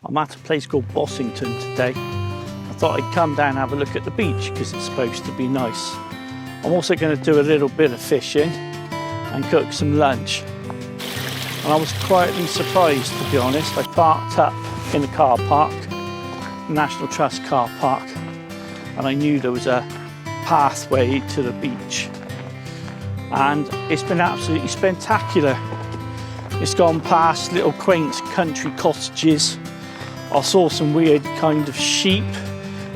I'm at a place called Bossington today. I thought I'd come down and have a look at the beach because it's supposed to be nice. I'm also going to do a little bit of fishing and cook some lunch. And I was quietly surprised, to be honest. I parked up in the car park, National Trust car park, and I knew there was a pathway to the beach. And it's been absolutely spectacular. It's gone past little quaint country cottages. I saw some weird kind of sheep.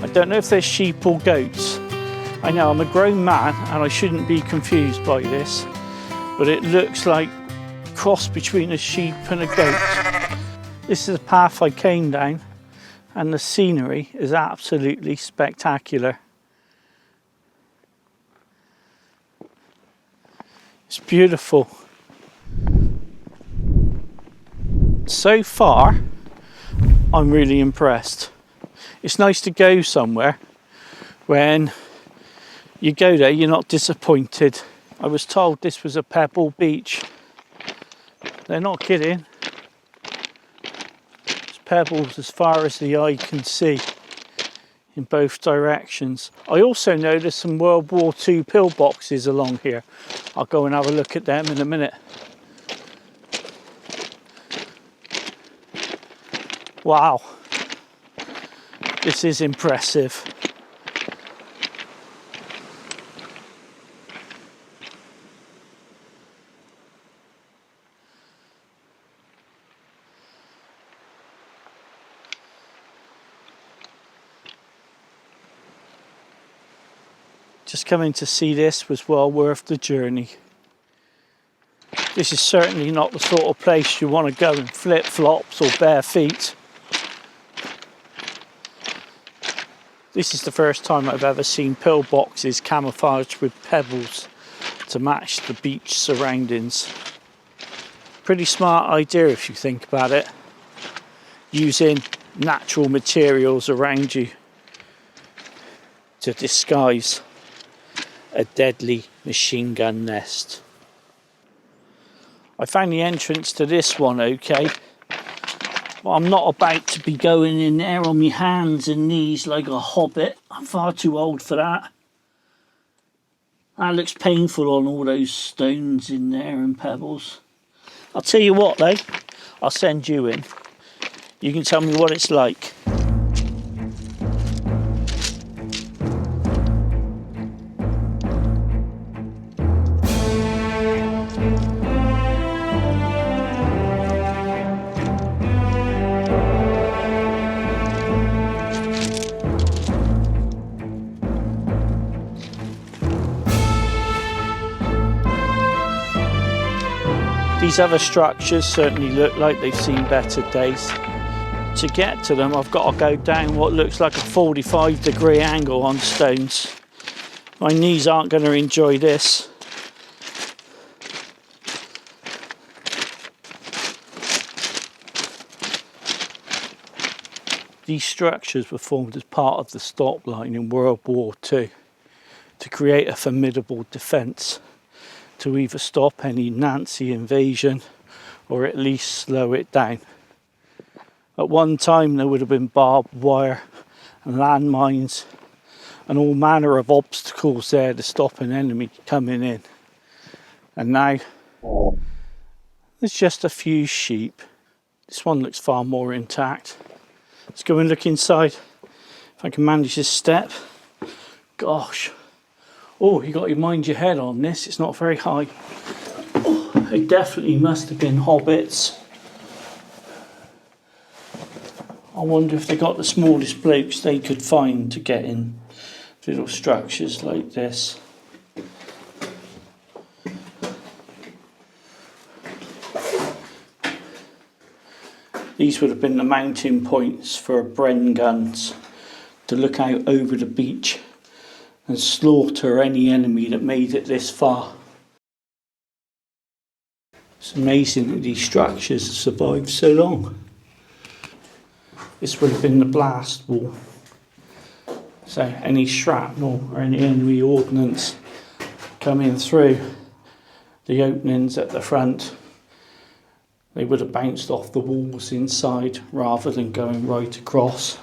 I don't know if they're sheep or goats. I know I'm a grown man and I shouldn't be confused by this, but it looks like a cross between a sheep and a goat. This is the path I came down and the scenery is absolutely spectacular. It's beautiful. So far, I'm really impressed. It's nice to go somewhere when you go there, you're not disappointed. I was told this was a pebble beach. They're not kidding. It's pebbles as far as the eye can see in both directions. I also know there's some World War II pillboxes along here. I'll go and have a look at them in a minute. Wow, this is impressive. Just coming to see this was well worth the journey. This is certainly not the sort of place you want to go in flip-flops or bare feet. This is the first time I've ever seen pillboxes camouflaged with pebbles to match the beach surroundings. Pretty smart idea if you think about it. Using natural materials around you to disguise a deadly machine gun nest. I found the entrance to this one okay. Well, I'm not about to be going in there on my hands and knees like a hobbit. I'm far too old for that. That looks painful on all those stones in there and pebbles. I'll tell you what though, I'll send you in. You can tell me what it's like. These other structures certainly look like they've seen better days. To get to them, I've got to go down what looks like a 45-degree angle on stones. My knees aren't going to enjoy this. These structures were formed as part of the stop line in World War II to create a formidable defence, to either stop any Nazi invasion or at least slow it down. At one time there would have been barbed wire and landmines and all manner of obstacles there to stop an enemy coming in. And now there's just a few sheep. This one looks far more intact. Let's go and look inside if I can manage this step. Gosh. Oh, you got to mind your head on this, it's not very high. Oh, they definitely must have been hobbits. I wonder if they got the smallest blokes they could find to get in little structures like this. These would have been the mounting points for Bren guns to look out over the beach and slaughter any enemy that made it this far. It's amazing that these structures have survived so long. This would have been the blast wall. So any shrapnel or any enemy ordnance coming through the openings at the front they would have bounced off the walls inside rather than going right across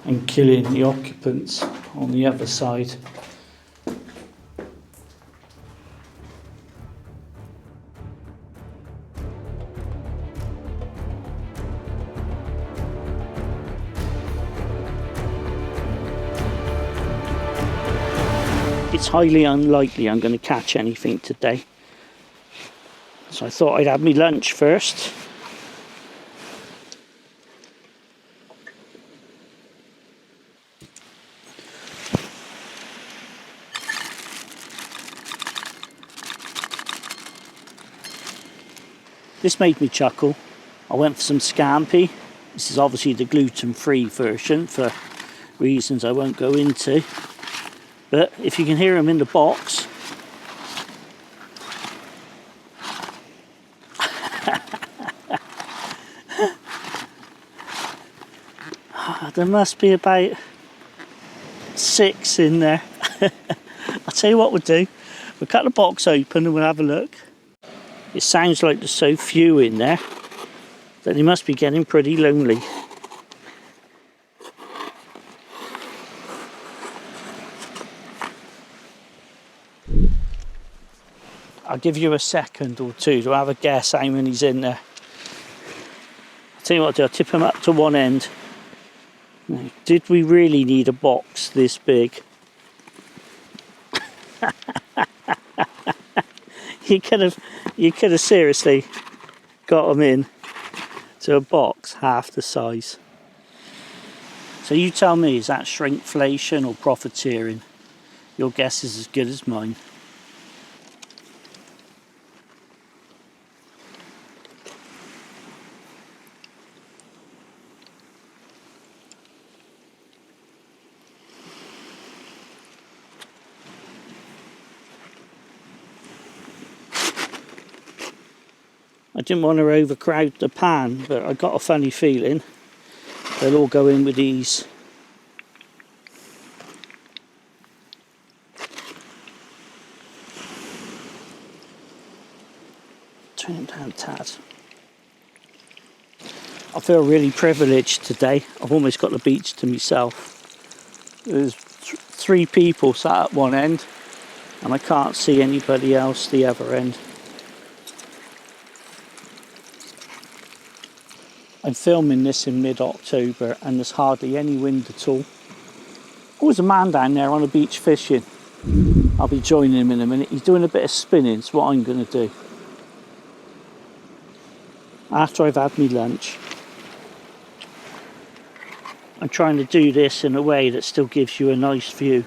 and killing the occupants on the other side. It's highly unlikely I'm going to catch anything today, so I thought I'd have my lunch first. This made me chuckle. I went for some scampi. This is obviously the gluten-free version for reasons I won't go into. But if you can hear them in the box, there must be about 6 in there. I'll tell you what we'll do. We'll cut the box open and we'll have a look. It sounds like there's so few in there that they must be getting pretty lonely. I'll give you a second or two to have a guess how many's in there. I'll tell you what I'll do, I'll tip them up to one end. Now, did we really need a box this big? You could have seriously got them in to a box half the size. So you tell me, is that shrinkflation or profiteering? Your guess is as good as mine. I didn't want to overcrowd the pan, but I got a funny feeling they'll all go in with ease. Turn it down a tad. I feel really privileged today. I've almost got the beach to myself. There's 3 people sat at one end and I can't see anybody else the other end. I'm filming this in mid-October and there's hardly any wind at all. Oh, there's a man down there on the beach fishing. I'll be joining him in a minute. He's doing a bit of spinning, it's what I'm going to do. After I've had my lunch. I'm trying to do this in a way that still gives you a nice view.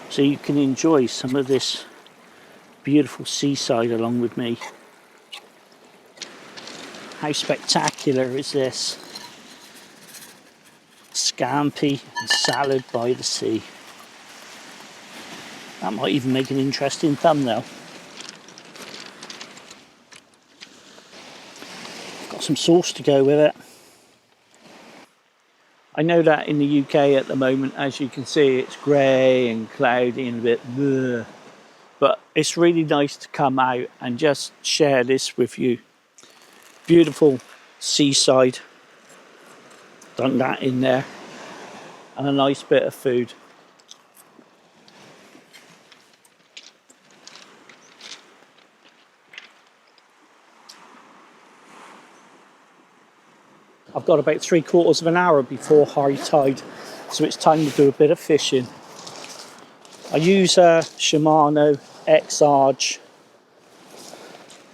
So you can enjoy some of this beautiful seaside along with me. How spectacular is this? Scampi and salad by the sea. That might even make an interesting thumbnail. Got some sauce to go with it. I know that in the UK at the moment, as you can see, it's grey and cloudy and a bit bleh. But it's really nice to come out and just share this with you. Beautiful seaside. Done that in there. And a nice bit of food. I've got about 3/4 of an hour before high tide, so it's time to do a bit of fishing. I use a Shimano X-Arch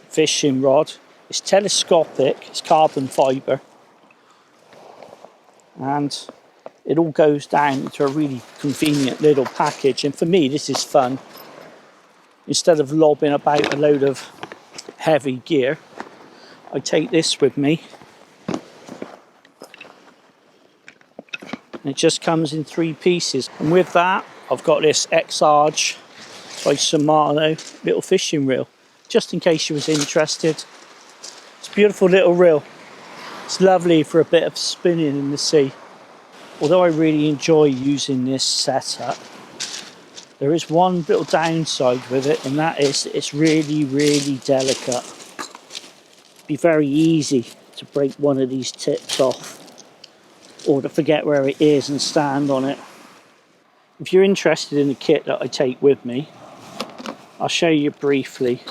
fishing rod. It's telescopic, it's carbon fibre, and it all goes down into a really convenient little package. And for me, this is fun. Instead of lobbing about a load of heavy gear, I take this with me. And it just comes in 3 pieces. And with that, I've got this X-Arch by Shimano little fishing reel, just in case you was interested. It's a beautiful little reel. It's lovely for a bit of spinning in the sea. Although I really enjoy using this setup, There is one little downside with it, and that is it's really, really delicate. Be very easy to break one of these tips off or to forget where it is and stand on it. If you're interested in the kit that I take with me, I'll show you briefly.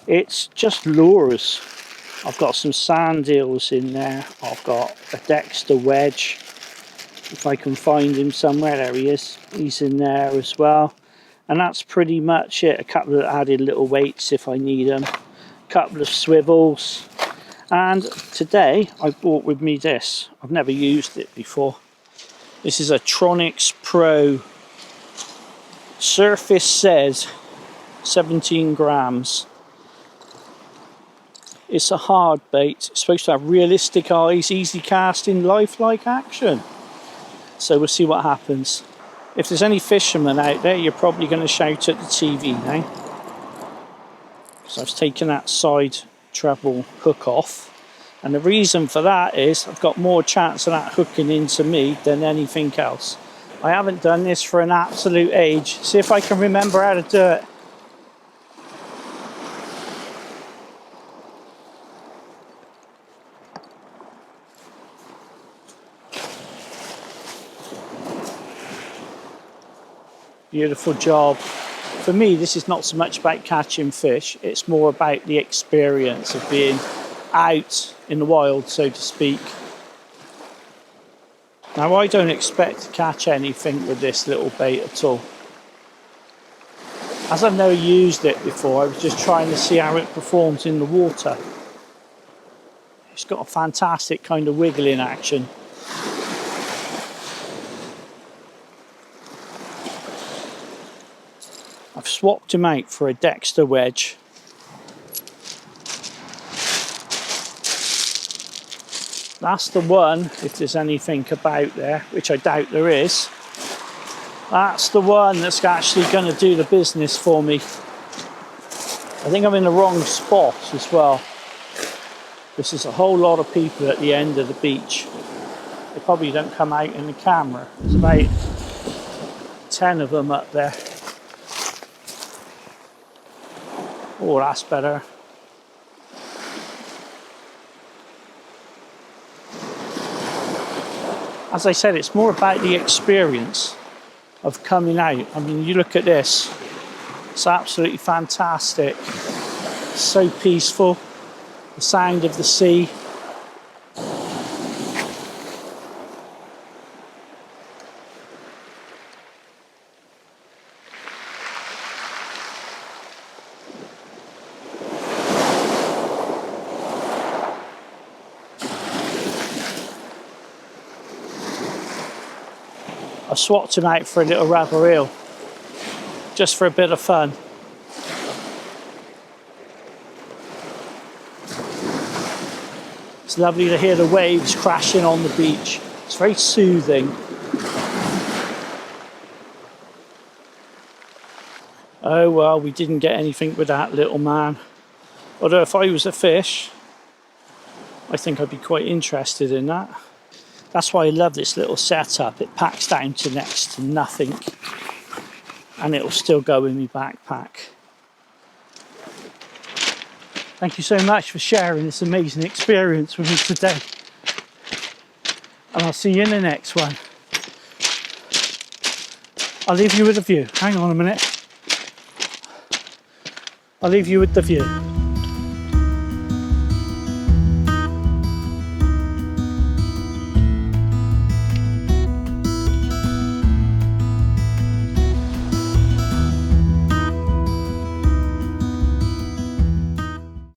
It's just lures. I've got some sand eels in there. I've got a Dexter wedge. If I can find him somewhere, there he is. He's in there as well. And that's pretty much it. A couple of added little weights if I need them. A couple of swivels. And today I brought with me this. I've never used it before. This is a Tronix Pro. Surface says 17 grams. It's a hard bait. It's supposed to have realistic eyes, easy casting, lifelike action. So we'll see what happens. If there's any fishermen out there, you're probably going to shout at the TV now. Because I've taken that side treble hook off. And the reason for that is I've got more chance of that hooking into me than anything else. I haven't done this for an absolute age. See if I can remember how to do it. Beautiful job. For me, this is not so much about catching fish, it's more about the experience of being out in the wild, so to speak. Now, I don't expect to catch anything with this little bait at all. As I've never used it before, I was just trying to see how it performs in the water. It's got a fantastic kind of wiggling action. I've swapped him out for a Dexter wedge. That's the one, if there's anything about there, which I doubt there is. That's the one that's actually going to do the business for me. I think I'm in the wrong spot as well. This is a whole lot of people at the end of the beach. They probably don't come out in the camera. There's about 10 of them up there. Oh, that's better. As I said, it's more about the experience of coming out. I mean, you look at this. It's absolutely fantastic. It's so peaceful. The sound of the sea. I swapped him out for a little rubber eel, just for a bit of fun. It's lovely to hear the waves crashing on the beach. It's very soothing. Oh well, we didn't get anything with that little man. Although if I was a fish, I think I'd be quite interested in that. That's why I love this little setup. It packs down to next to nothing and it'll still go in my backpack. Thank you so much for sharing this amazing experience with me today. And I'll see you in the next one. I'll leave you with a view. Hang on a minute. I'll leave you with the view.